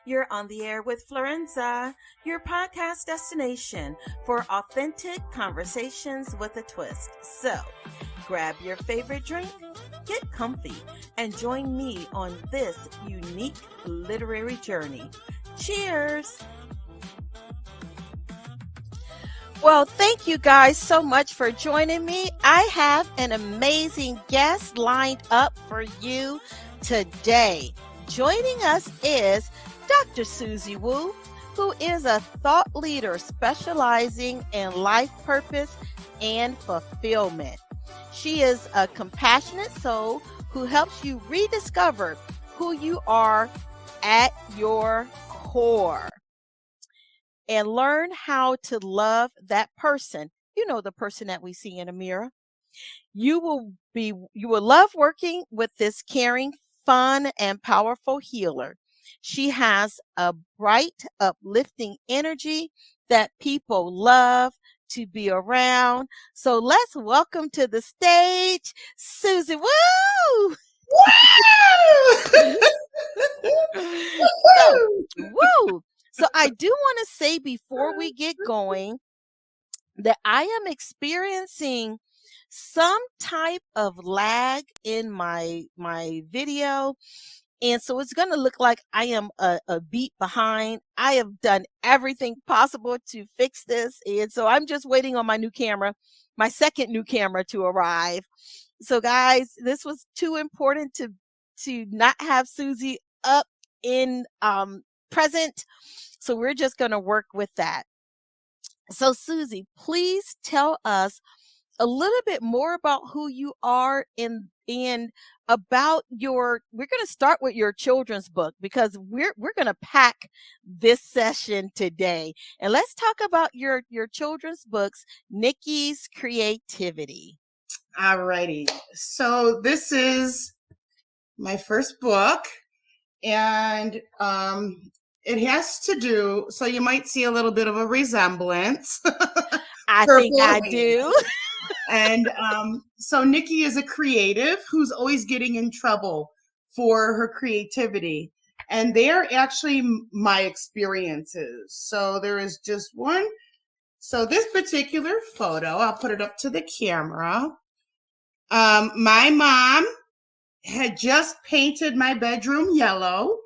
You're on the air with Florenza, your podcast destination for authentic conversations with a twist. So, grab your favorite drink, get comfy, and join me on this unique literary journey. Cheers! Well, thank you guys so much for joining me. I have an amazing guest lined up for you today. Joining us is Dr. Suzy Woo, who is a thought leader specializing in life purpose and fulfillment. She is a compassionate soul who helps you rediscover who you are at your core and learn how to love that person. You know, the person that we see in a mirror. You will love working with this caring, fun, and powerful healer. She has a bright, uplifting energy that people love to be around. So let's welcome to the stage, Suzy Woo! Woo! So I do want to say before we get going that I am experiencing some type of lag in my video. And so it's going to look like I am a beat behind. I have done everything possible to fix this. And so I'm just waiting on my new camera, my second new camera to arrive. So guys, this was too important to not have Suzy up in present. So we're just going to work with that. So Suzy, please tell us a little bit more about who you are and about we're going to start with your children's book because we're going to pack this session today. And let's talk about your children's books, Nikki's Creativity. All righty. So this is my first book, and it has to do, so you might see a little bit of a resemblance. I think I do. And so Nikki is a creative who's always getting in trouble for her creativity. And they are actually my experiences. So there is just one. So this particular photo, I'll put it up to the camera. My mom had just painted my bedroom yellow,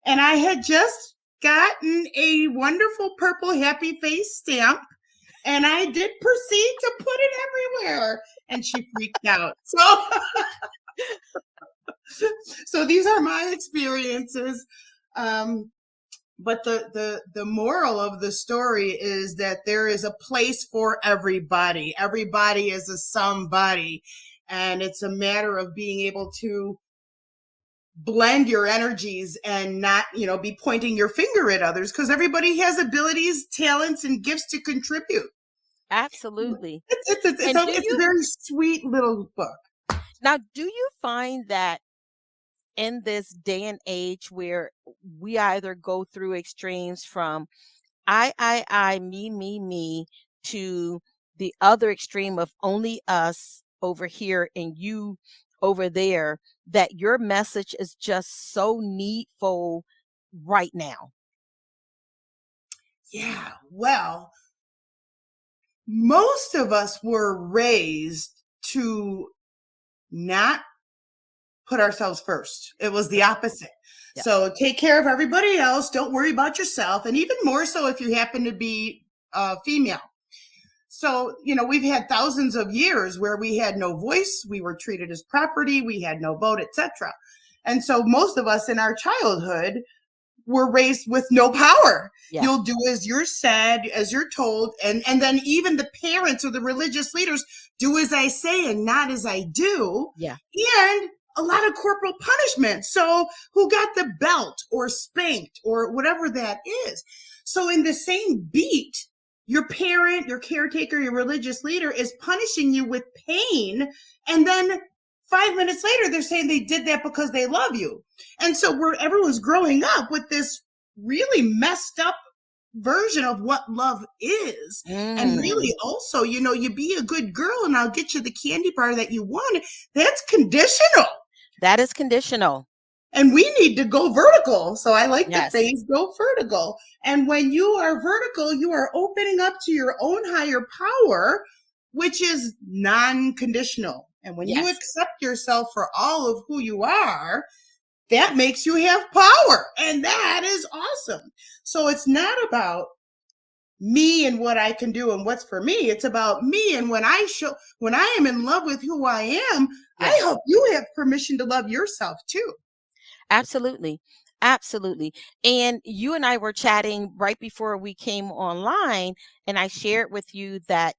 and I had just gotten a wonderful purple happy face stamp, and I did proceed to put it everywhere, and she freaked out. So these are my experiences. But the moral of the story is that there is a place for everybody. Everybody is a somebody. And it's a matter of being able to blend your energies and not, be pointing your finger at others, because everybody has abilities, talents, and gifts to contribute. Absolutely. It's a very sweet little book. Now, do you find that in this day and age where we either go through extremes from I, me, to the other extreme of only us over here and you over there, that your message is just so needful right now? Yeah, well, most of us were raised to not put ourselves first. It was the opposite. Yeah. So take care of everybody else. Don't worry about yourself. And even more so if you happen to be female. So, we've had thousands of years where we had no voice. We were treated as property. We had no vote, etc. And so most of us in our childhood were raised with no power. Yeah. You'll do as you're said, as you're told. And then even the parents or the religious leaders do as I say and not as I do. Yeah. And a lot of corporal punishment. So who got the belt or spanked or whatever that is? So in the same beat, your parent, your caretaker, your religious leader is punishing you with pain. And then 5 minutes later, they're saying they did that because they love you. And so everyone's growing up with this really messed up version of what love is. And really also, you be a good girl and I'll get you the candy bar that you want. That's conditional. That is conditional. And we need to go vertical. So I like the Yes. phrase go vertical. And when you are vertical, you are opening up to your own higher power, which is non-conditional. And when you Yes. accept yourself for all of who you are, that makes you have power. And that is awesome. So it's not about me and what I can do and what's for me. It's about me. And when I am in love with who I am, I Yes. hope you have permission to love yourself too. Absolutely. Absolutely. And you and I were chatting right before we came online, and I shared with you that,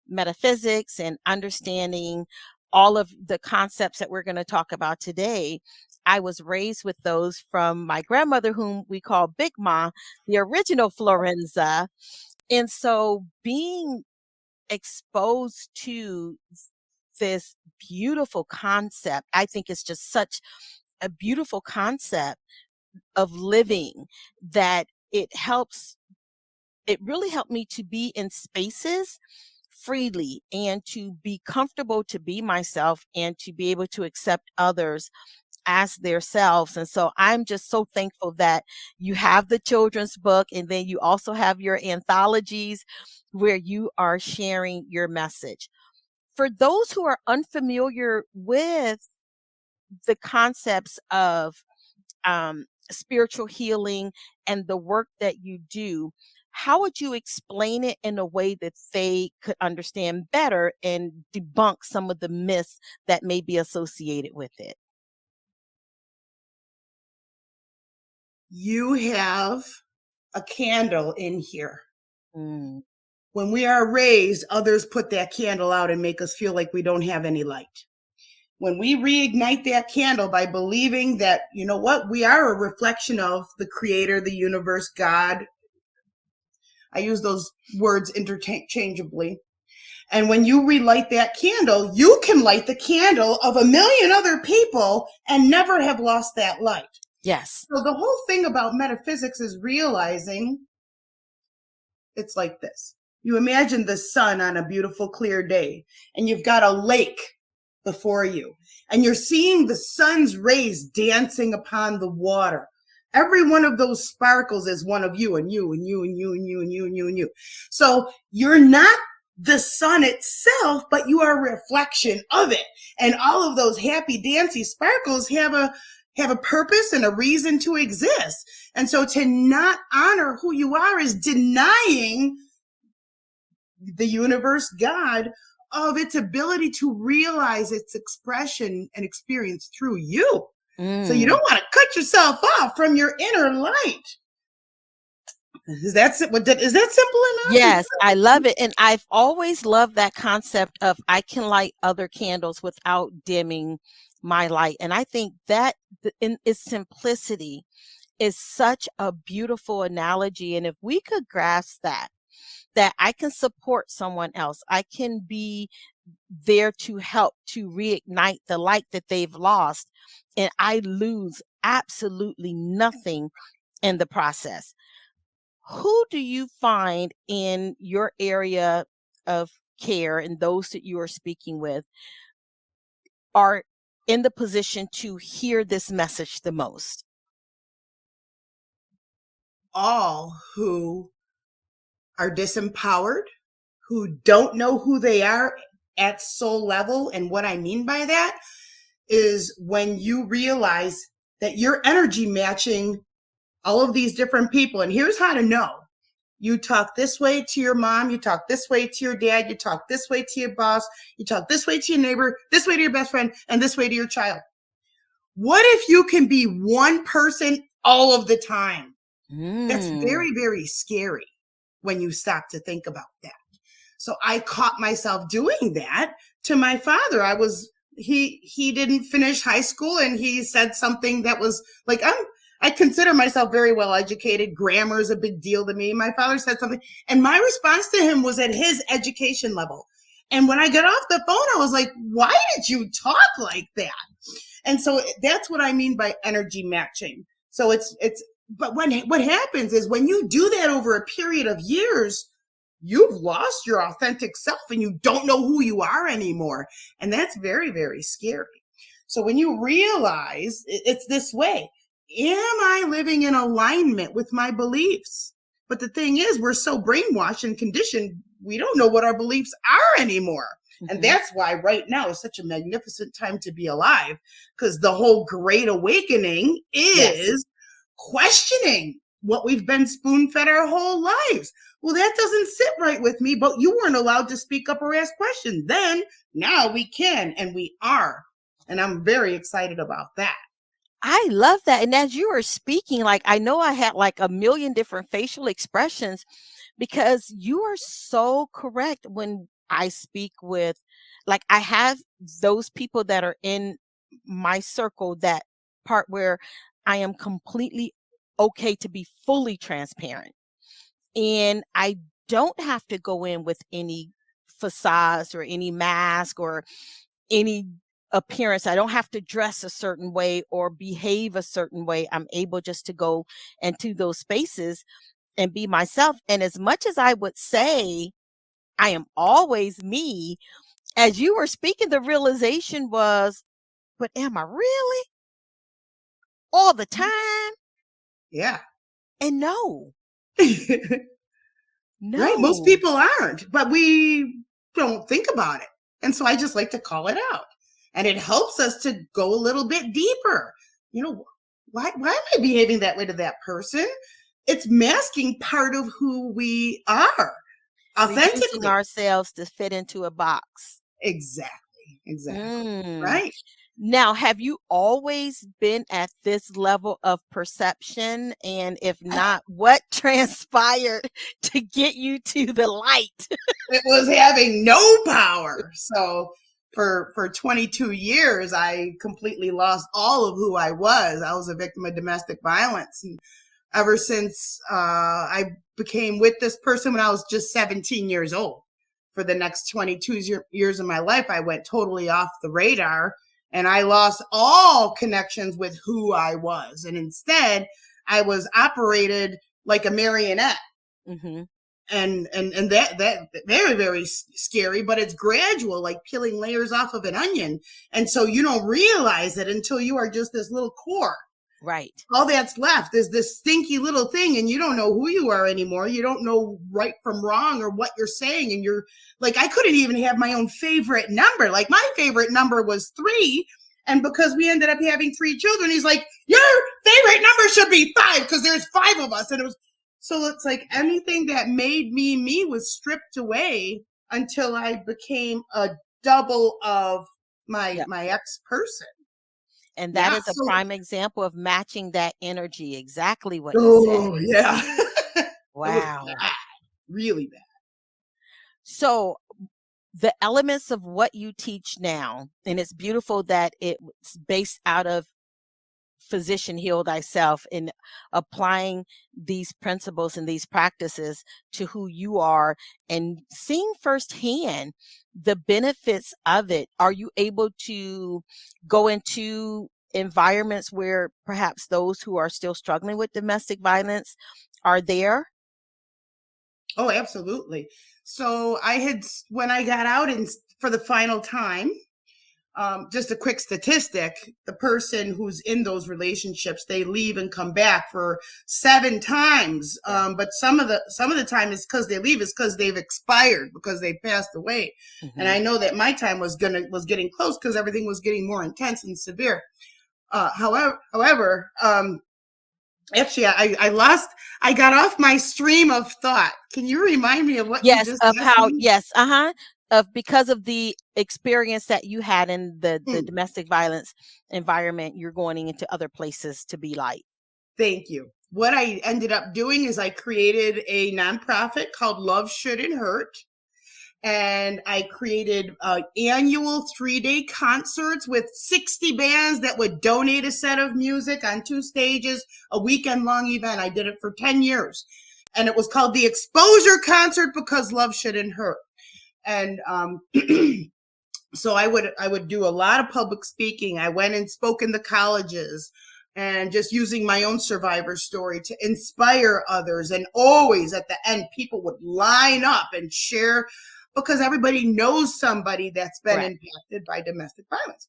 metaphysics and understanding all of the concepts that we're going to talk about today. I was raised with those from my grandmother, whom we call Big Ma, the original Florenza. And so being exposed to this beautiful concept, I think is just such a beautiful concept of living that it really helped me to be in spaces freely and to be comfortable to be myself and to be able to accept others as their selves. And so I'm just so thankful that you have the children's book, and then you also have your anthologies where you are sharing your message. For those who are unfamiliar with the concepts of spiritual healing and the work that you do, how would you explain it in a way that they could understand better and debunk some of the myths that may be associated with it? You have a candle in here. Mm, When we are raised, others put that candle out and make us feel like we don't have any light. When we reignite that candle by believing that, you know what, we are a reflection of the creator, the universe, God. I use those words interchangeably. And when you relight that candle, you can light the candle of a million other people and never have lost that light. yes. So the whole thing about metaphysics is realizing it's like this. You imagine the sun on a beautiful, clear day, and you've got a lake before you, and you're seeing the sun's rays dancing upon the water. Every one of those sparkles is one of you, and you, and you, and you, and you, and you, and you, and you. So you're not the sun itself, but you are a reflection of it. And all of those happy, dancy sparkles have a purpose and a reason to exist. And so to not honor who you are is denying the universe, God, of its ability to realize its expression and experience through you. So you Mm. don't want to cut yourself off from your inner light. Is that simple enough? Yes, I love it. And I've always loved that concept of I can light other candles without dimming my light. And I think that in its simplicity is such a beautiful analogy. And if we could grasp that I can support someone else, I can be there to help to reignite the light that they've lost, and I lose absolutely nothing in the process. Who do you find in your area of care and those that you are speaking with are in the position to hear this message the most? All who are disempowered, who don't know who they are at soul level. And what I mean by that is when you realize that you're energy matching all of these different people. And here's how to know. You talk this way to your mom, you talk this way to your dad, you talk this way to your boss, you talk this way to your neighbor, this way to your best friend, and this way to your child. What if you can be one person all of the time? That's Mm. very, very scary when you stop to think about that. So I caught myself doing that to my father. He didn't finish high school, and he said something that was like, I consider myself very well educated. Grammar is a big deal to me. My father said something, and my response to him was at his education level. And when I got off the phone, I was like, why did you talk like that? And so that's what I mean by energy matching. So but what happens is when you do that over a period of years, you've lost your authentic self and you don't know who you are anymore. And that's very, very scary. So when you realize it's this way, am I living in alignment with my beliefs? But the thing is, we're so brainwashed and conditioned, we don't know what our beliefs are anymore. And that's why right now is such a magnificent time to be alive, because the whole Great Awakening is questioning what we've been spoon-fed our whole lives. Well, that doesn't sit right with me, but you weren't allowed to speak up or ask questions. Then, now we can, and we are. And I'm very excited about that. I love that. And as you were speaking, like I know I had like a million different facial expressions because you are so correct when I speak with, like, I have those people that are in my circle, that part where I am completely okay to be fully transparent. And I don't have to go in with any facades or any mask or any appearance. I don't have to dress a certain way or behave a certain way. I'm able just to go into those spaces and be myself. And as much as I would say I am always me, as you were speaking, the realization was, but am I really all the time? Yeah. And no, Right? Most no. people aren't, but we don't think about it. And so I just like to call it out. And it helps us to go a little bit deeper. You know, why am I behaving that way to that person? It's masking part of who we are Reducing authentically. ourselves to fit into a box. Exactly. Exactly. Mm. Right. Now, have you always been at this level of perception? And if not, what transpired to get you to the light? It was having no power. So for 22 years, I completely lost all of who I was. I was a victim of domestic violence. And ever since I became with this person when I was just 17 years old, for the next 22 years of my life, I went totally off the radar and I lost all connections with who I was. And instead, I was operated like a marionette. Mm-hmm. And that very, very scary, but it's gradual, like peeling layers off of an onion. And so you don't realize it until you are just this little core. Right. All that's left is this stinky little thing, and you don't know who you are anymore. You don't know right from wrong or what you're saying. And you're like, I couldn't even have my own favorite number. Like, my favorite number was 3. And because we ended up having 3 children, he's like, your favorite number should be 5 because there's 5 of us. And it was, so it's like anything that made me was stripped away until I became a double of my ex person. And that Yeah. is a So, prime example of matching that energy. Exactly what you said. oh yeah. It was Wow. bad, really bad. So the elements of what you teach now, and it's beautiful that it's based out of Physician Heal Thyself, in applying these principles and these practices to who you are and seeing firsthand the benefits of it. Are you able to go into environments where perhaps those who are still struggling with domestic violence are there? Oh, absolutely. So when I got out and for the final time, just a quick statistic, the person who's in those relationships, they leave and come back for 7 times. But some of the time is because they leave is because they've expired, because they passed away. And I know that my time was getting close because everything was getting more intense and severe. However, actually, I got off my stream of thought. Can you remind me of what you Yes, just of asked how, me? yes, of because of the experience that you had in the Mm, domestic violence environment, you're going into other places to be light. thank you. What I ended up doing is I created a nonprofit called Love Shouldn't Hurt. And I created annual 3-day concerts with 60 bands that would donate a set of music on 2 stages, a weekend long event. I did it for 10 years. And it was called the Exposure Concert because love shouldn't hurt. And so I would do a lot of public speaking. I went and spoke in the colleges and just using my own survivor story to inspire others. And always at the end, people would line up and share, because everybody knows somebody that's been Correct. impacted by domestic violence.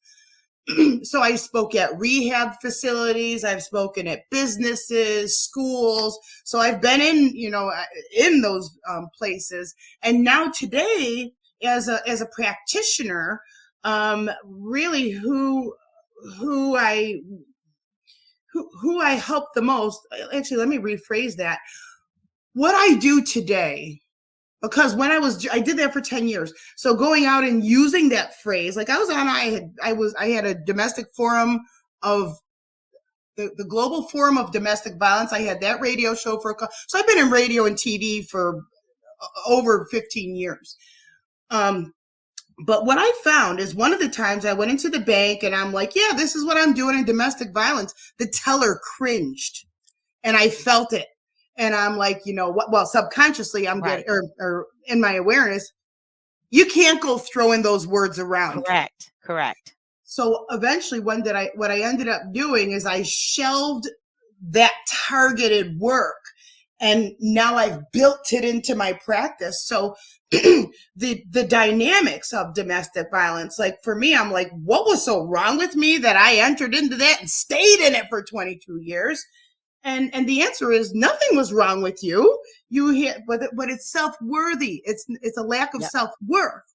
So I spoke at rehab facilities. I've spoken at businesses, schools. So I've been in those places. And now today, as a practitioner, really who I who I help the most. Actually, let me rephrase that. What I do today, because when I did that for 10 years. So going out and using that phrase, like I had a domestic forum of the global forum of domestic violence. I had that radio show so I've been in radio and TV for over 15 years. But what I found is one of the times I went into the bank and I'm like, yeah, this is what I'm doing in domestic violence. The teller cringed and I felt it. And I'm like, you know what? Well, subconsciously, I'm Right. getting, or in my awareness, you can't go throwing those words around. Correct. So eventually, what I ended up doing is I shelved that targeted work, and now I've built it into my practice. So the dynamics of domestic violence, like for me, I'm like, what was so wrong with me that I entered into that and stayed in it for 22 years? And the answer is nothing was wrong with you. But it's self-worthy. It's a lack of Yep. self-worth.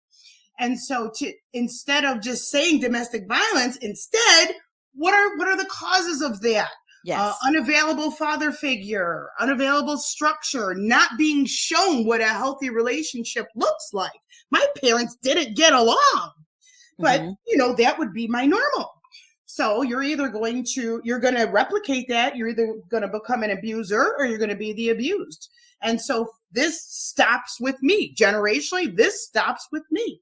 And so instead of just saying domestic violence, instead, what are the causes of that? Yes. Unavailable father figure, unavailable structure, not being shown what a healthy relationship looks like. My parents didn't get along, but that would be my normal. So you're going to replicate that. You're either going to become an abuser or you're going to be the abused. And so this stops with me. Generationally, this stops with me.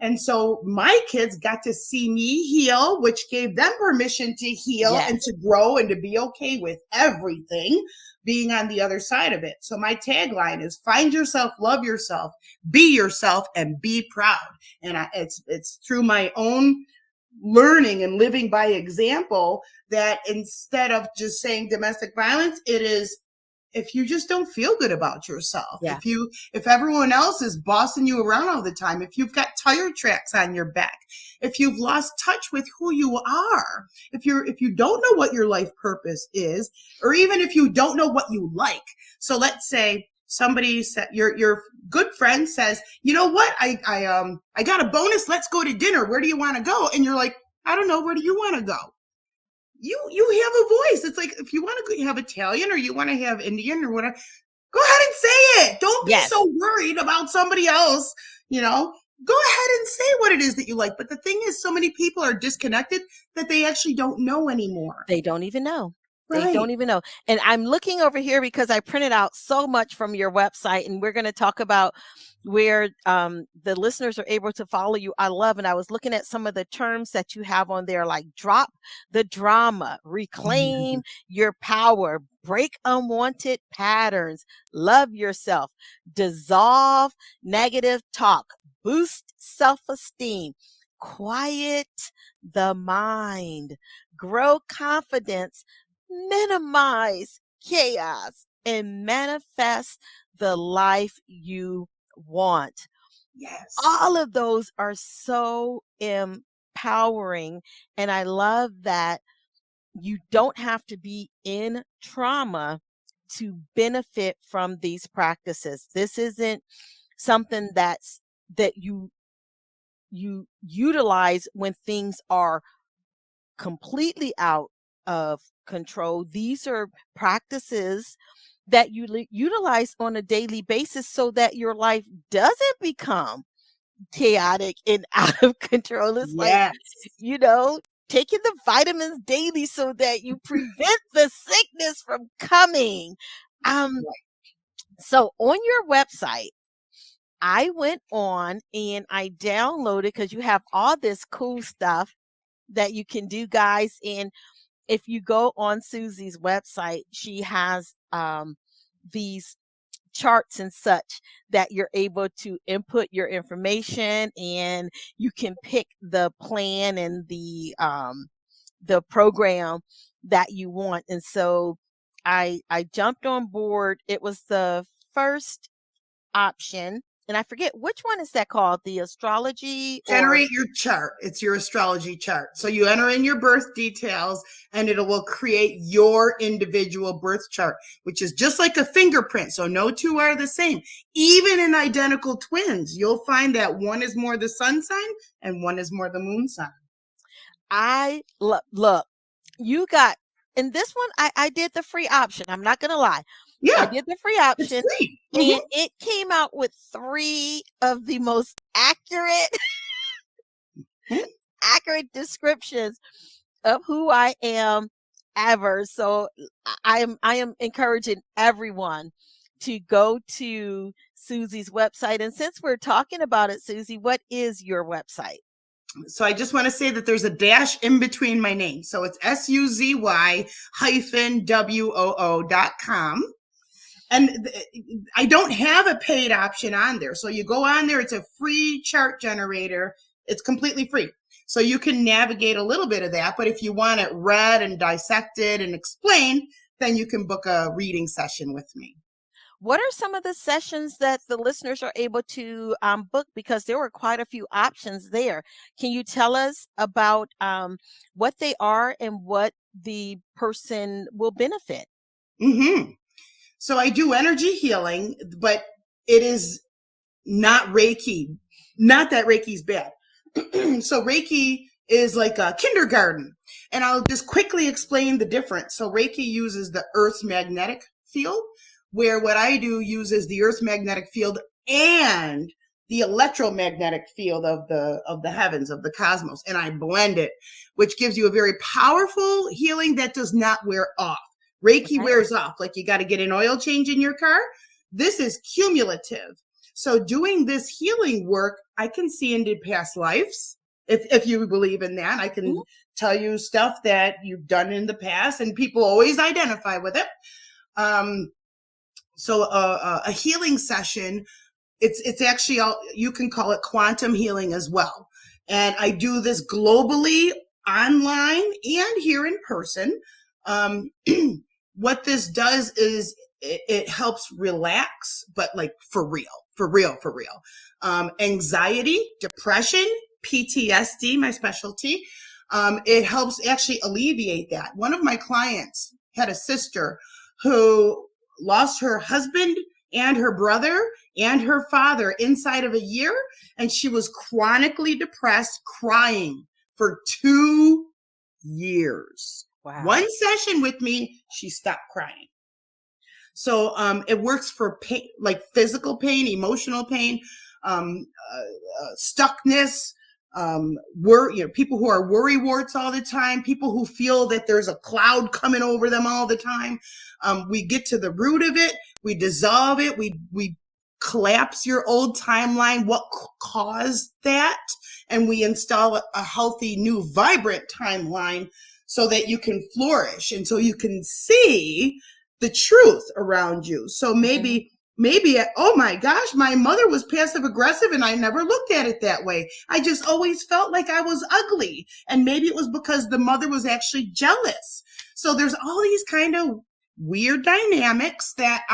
And so my kids got to see me heal, which gave them permission to heal and to grow and to be okay with everything being on the other side of it. So my tagline is find yourself, love yourself, be yourself, and be proud. And it's through my own learning and living by example that instead of just saying domestic violence, it is if you just don't feel good about yourself, if everyone else is bossing you around all the time, if you've got tire tracks on your back, if you've lost touch with who you are, if you don't know what your life purpose is, or even if you don't know what you like. So let's say somebody said your good friend says, you know what, I got a bonus, let's go to dinner, where do you want to go? And you're like, I don't know, where do you want to go? You have a voice. It's like if you want to have Italian or you want to have Indian or whatever, go ahead and say it. Don't be so worried about somebody else. Go ahead and say what it is that you like. But the thing is, so many people are disconnected that they actually don't know anymore. They don't even know. Right. They don't even know. And I'm looking over here because I printed out so much from your website, and we're going to talk about where the listeners are able to follow you. I love, and I was looking at some of the terms that you have on there, like drop the drama, reclaim your power, break unwanted patterns, love yourself, dissolve negative talk, boost self-esteem, quiet the mind, grow confidence, minimize chaos, and manifest the life you want. Yes. All of those are so empowering. And I love that you don't have to be in trauma to benefit from these practices. This isn't something that you utilize when things are completely out of control. These are practices that you utilize on a daily basis so that your life doesn't become chaotic and out of control. It's like, taking the vitamins daily so that you prevent the sickness from coming. So on your website, I went on and I downloaded, because you have all this cool stuff that you can do, guys. And if you go on Suzy's website, she has these charts and such that you're able to input your information, and you can pick the plan and the program that you want. And so I jumped on board. It was the first option. and I forget which one is that called, the astrology or Generate your chart. It's your astrology chart. So you enter in your birth details and it will create your individual birth chart, which is just like a fingerprint. So no two are the same. Even in identical twins, you'll find that one is more the sun sign and one is more the moon sign. I look, you got, and this one I did the free option. I'm not gonna lie. I Yeah, did the free it's option free. and it came out with 3 of the most accurate Mm-hmm. accurate descriptions of who I am ever. So I am encouraging everyone to go to Suzy's website. And since we're talking about it, Suzy, what is your website? So I just want to say that there's a dash in between my name. So it's SUZY-WOO.com. And I don't have a paid option on there. So you go on there, it's a free chart generator. It's completely free. So you can navigate a little bit of that. But if you want it read and dissected and explained, then you can book a reading session with me. What are some of the sessions that the listeners are able to book? Because there were quite a few options there. Can you tell us about what they are and what the person will benefit? Mm-hmm. So I do energy healing, but it is not Reiki. Not that Reiki's bad. So Reiki is like a kindergarten. And I'll just quickly explain the difference. So Reiki uses the Earth's magnetic field, where what I do uses the Earth's magnetic field and the electromagnetic field of the heavens, of the cosmos, and I blend it, which gives you a very powerful healing that does not wear off. Reiki Okay. wears off, like you got to get an oil change in your car. This is cumulative. So doing this healing work, I can see into past lives. If you believe in that, I can tell you stuff that you've done in the past, and people always identify with it. So a healing session, it's actually, you can call it quantum healing as well. And I do this globally, online, and here in person. What this does is it helps relax, but like for real. Anxiety, depression, PTSD, my specialty. It helps actually alleviate that. One of my clients had a sister who lost her husband and her brother and her father inside of a year, and she was chronically depressed, crying for 2 years. Wow. One session with me, she stopped crying. So it works for pain, like physical pain, emotional pain, stuckness, people who are worry warts all the time, people who feel that there's a cloud coming over them all the time. We get to the root of it. We dissolve it. We collapse your old timeline, what caused that, and we install a healthy, new, vibrant timeline so that you can flourish and so you can see the truth around you. So maybe, oh my gosh, my mother was passive aggressive and I never looked at it that way. I just always felt like I was ugly. And maybe it was because the mother was actually jealous. So there's all these kind of weird dynamics that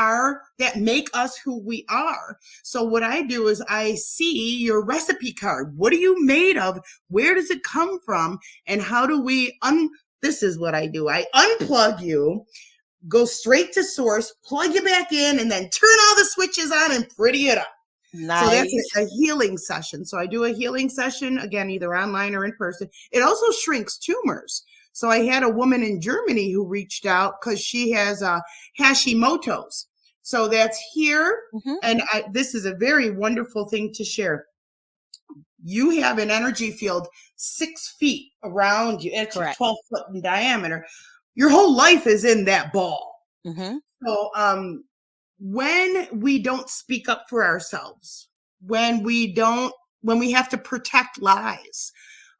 make us who we are. So what I do is I see your recipe card. What are you made of? Where does it come from? And how do we this is what I do. I unplug you, go straight to source, plug you back in, and then turn all the switches on and pretty it up. Nice. So that's a healing session. So I do a healing session, again, either online or in person. It also shrinks tumors. So I had a woman in Germany who reached out because she has Hashimoto's. So that's here. And this is a very wonderful thing to share. You have an energy field 6 feet around you, actually 12 foot in diameter. Your whole life is in that ball. So when we don't speak up for ourselves, when we have to protect lies,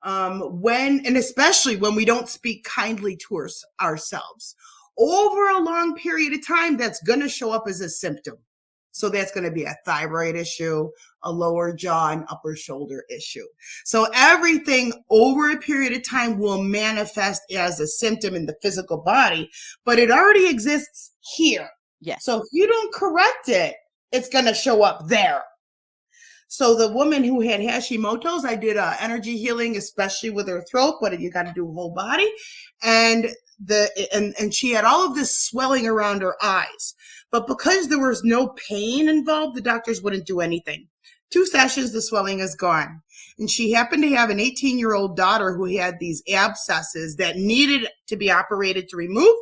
and especially when we don't speak kindly to ourselves, over a long period of time, that's going to show up as a symptom. So that's going to be a thyroid issue, a lower jaw and upper shoulder issue. So everything over a period of time will manifest as a symptom in the physical body, but it already exists here. Yes. So if you don't correct it, it's going to show up there. So the woman who had Hashimoto's, I did energy healing, especially with her throat, but you got to do whole body. And and she had all of this swelling around her eyes. But because there was no pain involved, the doctors wouldn't do anything. 2 sessions, the swelling is gone. And she happened to have an 18-year-old daughter who had these abscesses that needed to be operated to remove.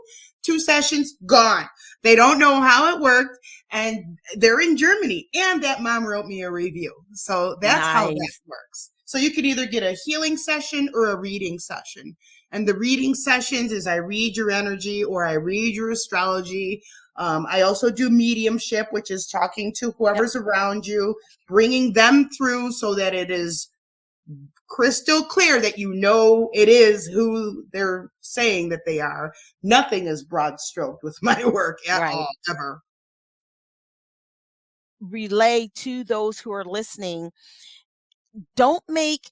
2 sessions, gone. They don't know how it worked, and they're in Germany. And that mom wrote me a review. So that's how that Nice. works. So you could either get a healing session or a reading session. And the reading sessions is I read your energy or I read your astrology. I also do mediumship, which is talking to Yep. whoever's around you, bringing them through so that it is crystal clear that you know it is who they're saying that they are. Nothing is broad stroked with my work at Right. all, ever. Relay to those who are listening, don't make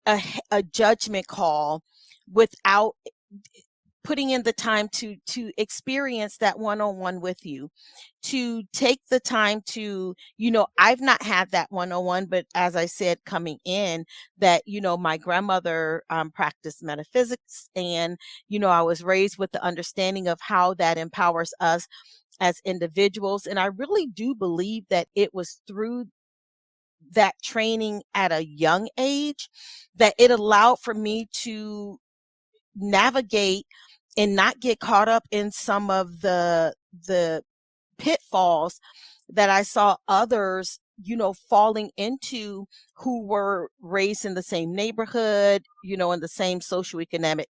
a judgment call without putting in the time to experience that one-on-one with you, to take the time to, I've not had that one-on-one, but as I said coming in, that my grandmother practiced metaphysics, and I was raised with the understanding of how that empowers us as individuals. And I really do believe that it was through that training at a young age that it allowed for me to navigate and not get caught up in some of the pitfalls that I saw others, falling into, who were raised in the same neighborhood, in the same socioeconomic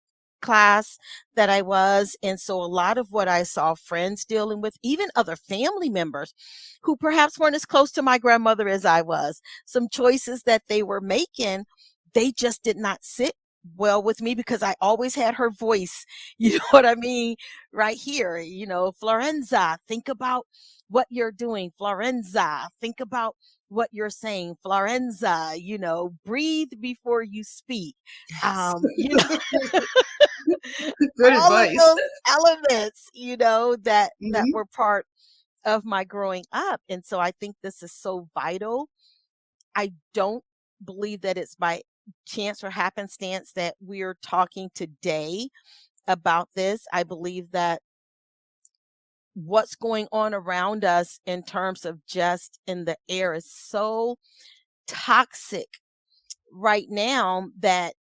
class that I was. And so a lot of what I saw friends dealing with, even other family members who perhaps weren't as close to my grandmother as I was, some choices that they were making, they just did not sit well with me because I always had her voice, you know what I mean? Right here, Florenza, think about what you're doing. Florenza, think about what you're saying. Florenza, breathe before you speak. Yes. Good All of advice. those elements, that Mhm. were part of my growing up. And so I think this is so vital. I don't believe that it's by chance or happenstance that we're talking today about this. I believe that what's going on around us in terms of just in the air is so toxic right now that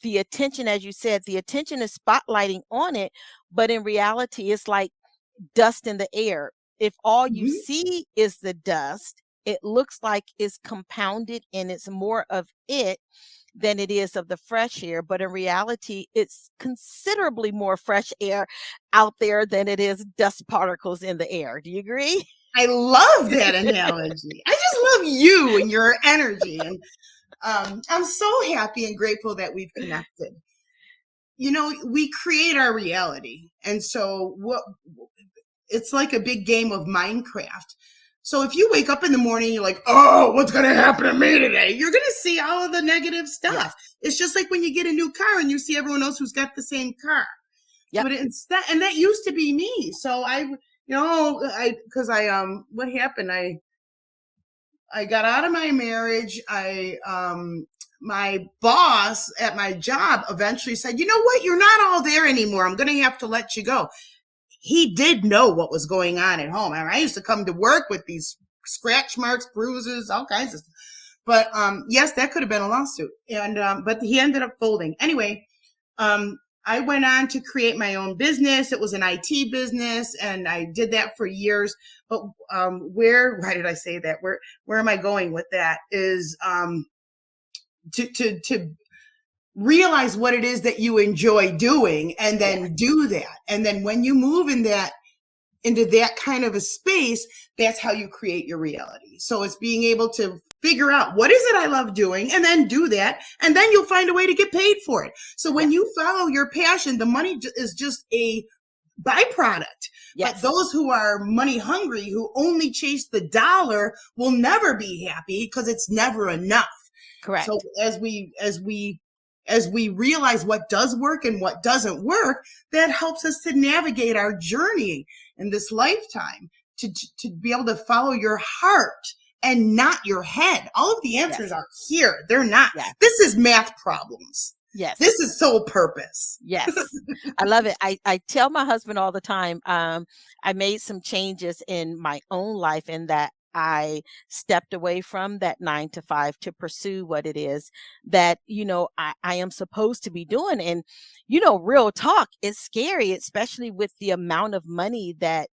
the attention, as you said, the attention is spotlighting on it, but in reality, it's like dust in the air. If all you Mhm. see is the dust, it looks like it's compounded and it's more of it than it is of the fresh air. But in reality, it's considerably more fresh air out there than it is dust particles in the air. Do you agree? I love that analogy. I just love you and your energy. And I'm so happy and grateful that we've connected. We create our reality. And so it's like a big game of Minecraft. So if you wake up in the morning, you're like, oh, what's going to happen to me today? You're going to see all of the negative stuff. Yes. It's just like when you get a new car and you see everyone else who's got the same car. Yep. But instead, and that used to be me. So what happened? I got out of my marriage. My boss at my job eventually said, you know what? You're not all there anymore. I'm going to have to let you go. He did know what was going on at home. I used to come to work with these scratch marks, bruises, all kinds of stuff. But yes, that could have been a lawsuit. And but he ended up folding. Anyway, I went on to create my own business. It was an IT business, and I did that for years. But why did I say that? Where am I going with that? Is to realize what it is that you enjoy doing, and then do that. And then when you move into that kind of a space, that's how you create your reality. So it's being able to figure out what is it I love doing, and then do that, and then you'll find a way to get paid for it. So when you follow your passion, the money is just a byproduct. Yes. But those who are money hungry, who only chase the dollar, will never be happy because it's never enough. Correct. So as we realize what does work and what doesn't work, that helps us to navigate our journey in this lifetime, to be able to follow your heart and not your head. All of the answers Yes. are here. They're not. Yes. This is math problems. Yes. This is sole purpose. Yes. I love it. I tell my husband all the time, I made some changes in my own life in that I stepped away from that 9 to 5 to pursue what it is that, I am supposed to be doing. And, real talk is scary, especially with the amount of money that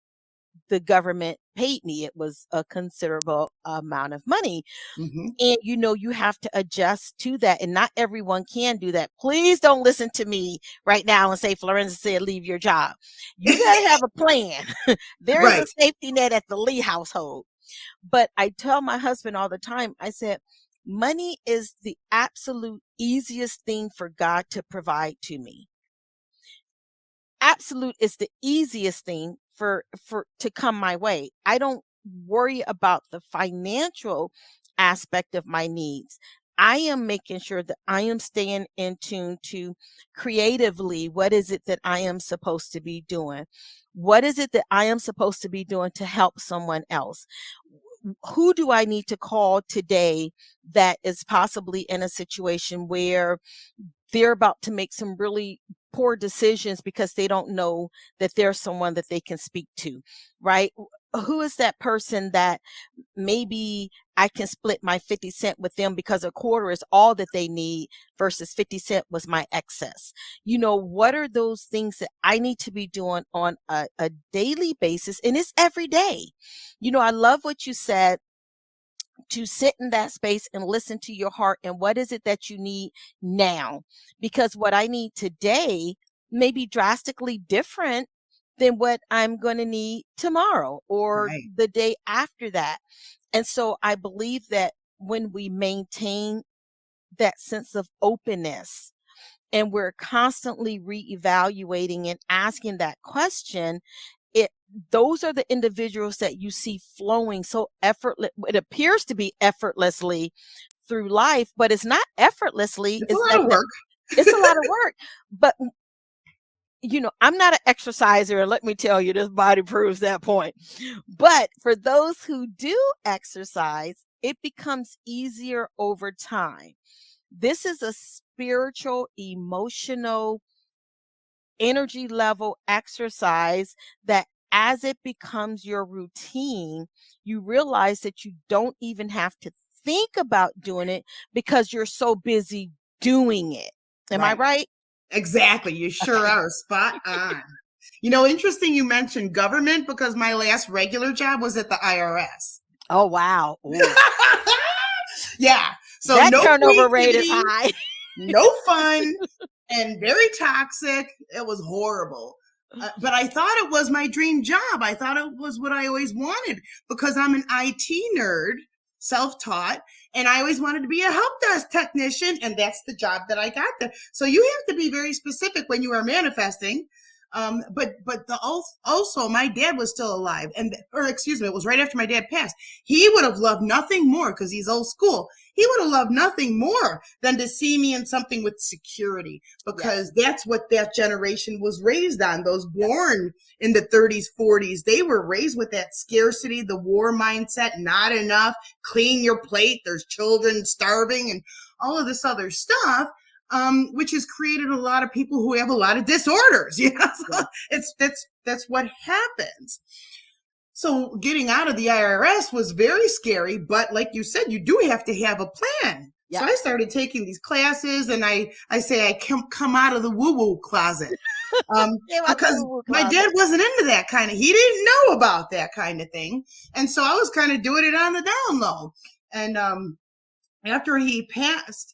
the government paid me. It was a considerable amount of money. Mhm. And you have to adjust to that. And not everyone can do that. Please don't listen to me right now and say, Florenza said, leave your job. You got to have a plan. There is Right. a safety net at the Lee household. But I tell my husband all the time, I said, money is the absolute easiest thing for God to provide to me. Absolute is the easiest thing for to come my way. I don't worry about the financial aspect of my needs. I am making sure that I am staying in tune to creatively what is it that I am supposed to be doing? What is it that I am supposed to be doing to help someone else? Who do I need to call today that is possibly in a situation where they're about to make some really poor decisions because they don't know that there's someone that they can speak to, right? Who is that person that maybe I can split my 50 cent with them because a quarter is all that they need versus 50 cent was my excess? What are those things that I need to be doing on a daily basis? And it's every day. I love what you said, to sit in that space and listen to your heart and what is it that you need now, because what I need today may be drastically different than what I'm going to need tomorrow or Right. the day after that. And so I believe that when we maintain that sense of openness and we're constantly reevaluating and asking that question, it those are the individuals that you see flowing so effortless. It appears to be effortlessly through life, but it's not effortlessly. It's a lot of work. It's a lot of work. But I'm not an exerciser, and let me tell you, this body proves that point. But for those who do exercise, it becomes easier over time. This is a spiritual, emotional, energy level exercise that as it becomes your routine, you realize that you don't even have to think about doing it because you're so busy doing it. Am I Right. right? Exactly. You sure Okay. are spot on. Interesting you mentioned government because my last regular job was at the IRS. Oh, wow. Ooh. Yeah. So That no turnover rate is creativity, high. no fun, and very toxic. It was horrible. But I thought it was my dream job. I thought it was what I always wanted because I'm an IT nerd, self-taught, and I always wanted to be a help desk technician, and that's the job that I got there. So you have to be very specific when you are manifesting. But also my dad was still alive, or excuse me, it was right after my dad passed. He would have loved nothing more because he's old school. He would have loved nothing more than to see me in something with security because that's what that generation was raised on. Those born in the 30s, 40s, they were raised with that scarcity, the war mindset, not enough, clean your plate, there's children starving, and all of this other stuff. Which has created a lot of people who have a lot of disorders. So that's what happens. So getting out of the IRS was very scary, but like you said, you do have to have a plan. Yeah. So I started taking these classes, and I say I come out of the woo-woo closet because my dad wasn't into that kind of. He didn't know about that kind of thing, and so I was kind of doing it on the down low. And after he passed,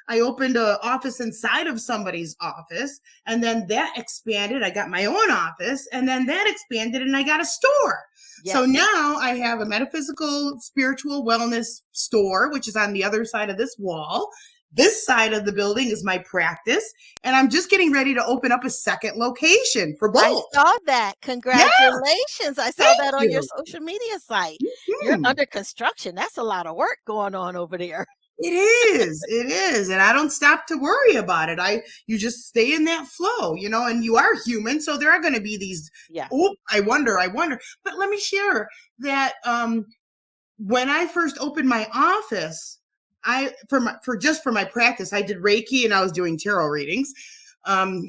I opened an office inside of somebody's office, and then that expanded. I got my own office, and then that expanded, and I got a store. Yes. So now I have a metaphysical, spiritual wellness store, which is on the other side of this wall. This side of the building is my practice, and I'm just getting ready to open up a second location for both. I saw that. Congratulations. I saw that on your you. social media site. Mm-hmm. You're under construction. That's a lot of work going on over there. It is. And I don't stop to worry about it. You just stay in that flow, and you are human. So there are going to be these, I wonder. But let me share that, when I first opened my office, for my practice, I did Reiki and I was doing tarot readings. I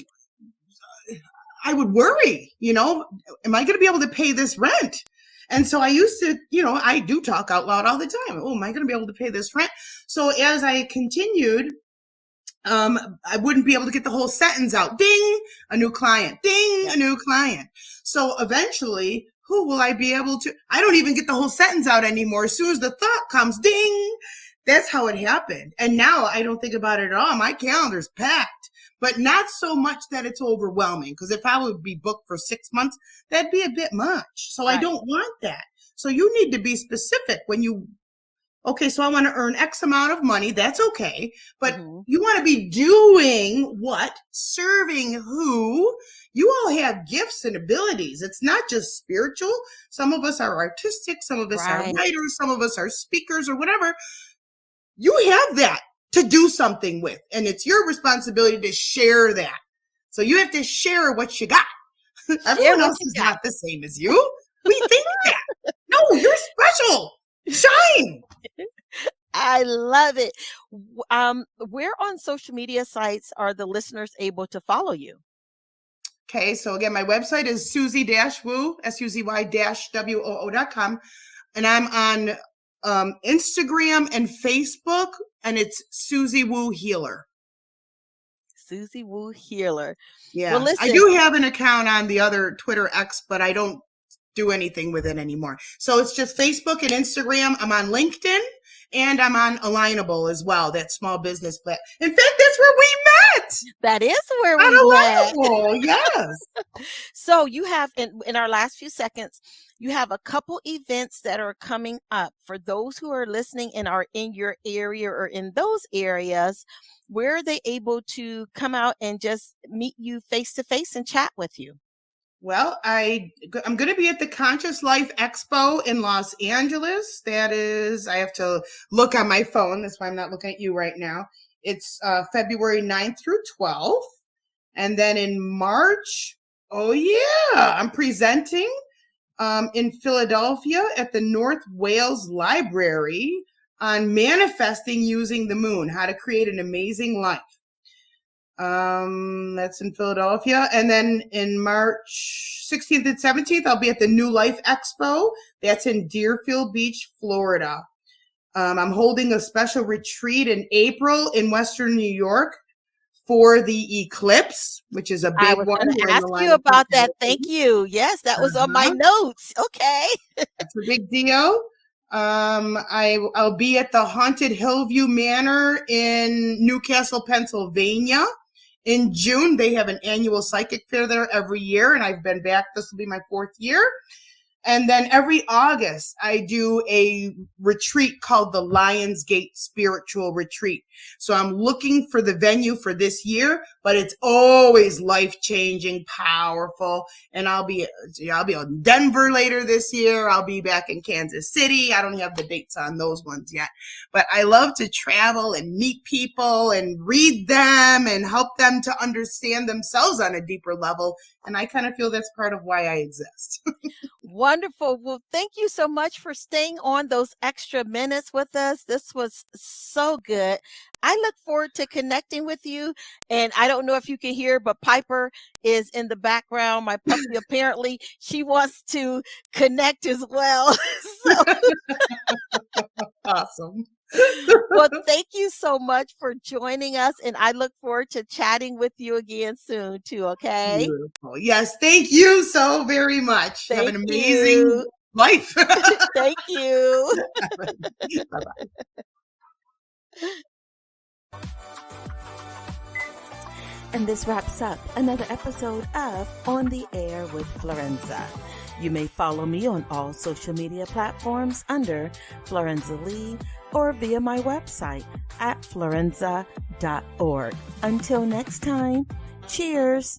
would worry, am I going to be able to pay this rent? And so I used to, I do talk out loud all the time. Oh, am I going to be able to pay this rent? So as I continued, I wouldn't be able to get the whole sentence out. Ding, a new client. Ding, a new client. So eventually, who will I be able to? I don't even get the whole sentence out anymore. As soon as the thought comes, ding. That's how it happened. And now I don't think about it at all. My calendar's packed, but not so much that it's overwhelming. Because if I would be booked for 6 months, that'd be a bit much. So I don't want that. So you need to be specific when you, okay, so I want to earn X amount of money. That's okay. But you want to be doing what? Serving who? You all have gifts and abilities. It's not just spiritual. Some of us are artistic. Some of us are writers. Some of us are speakers or whatever. You have that to do something with. And it's your responsibility to share that. So you have to share what you got. Everyone else is not the same as you. We think that. No, you're special. Shine. I love it. Where on social media sites are the listeners able to follow you? Okay, so again, my website is Suzy-Woo, SUZY-WOO.com. And I'm on Instagram and Facebook, and it's Suzy Woo Healer. Suzy Woo Healer. Yeah, well, listen, I do have an account on the other Twitter X, but I don't do anything with it anymore. So it's just Facebook and Instagram. I'm on LinkedIn and I'm on Alignable as well. That small business plan. In fact, that's where we met. That is where we Alignable, yes. So you have in our last few seconds, you have a couple events that are coming up for those who are listening and are in your area or in those areas. Where are they able to come out and just meet you face to face and chat with you? Well, I'm going to be at the Conscious Life Expo in Los Angeles. That is, I have to look on my phone. That's why I'm not looking at you right now. It's February 9th through 12th. And then in March, I'm presenting in Philadelphia at the North Wales Library on manifesting using the moon, how to create an amazing life. That's in Philadelphia. And then in March 16th and 17th, I'll be at the New Life Expo. That's in Deerfield Beach, Florida. I'm holding a special retreat in April in Western New York for the eclipse, which is a big one. I was going to ask you about that. Thank you. Yes, that was on my notes. Okay. That's a big deal. I'll be at the Haunted Hillview Manor in Newcastle, Pennsylvania. In June, they have an annual psychic fair there every year, and I've been back. This will be my 4th year. And then every August, I do a retreat called the Lionsgate Spiritual Retreat. So I'm looking for the venue for this year, but it's always life-changing, powerful. And I'll be in Denver later this year. I'll be back in Kansas City. I don't have the dates on those ones yet, but I love to travel and meet people and read them and help them to understand themselves on a deeper level. And I kind of feel that's part of why I exist. Wonderful. Well, thank you so much for staying on those extra minutes with us. This was so good. I look forward to connecting with you. And I don't know if you can hear, but Piper is in the background. My puppy, apparently, she wants to connect as well. Awesome. Well, thank you so much for joining us. And I look forward to chatting with you again soon, too. Okay. Beautiful. Yes. Thank you so very much. Have an amazing life. Thank you. Bye-bye. And this wraps up another episode of On the Air with Florenza. You may follow me on all social media platforms under Florenza Lee or via my website at florenza.org. Until next time, cheers.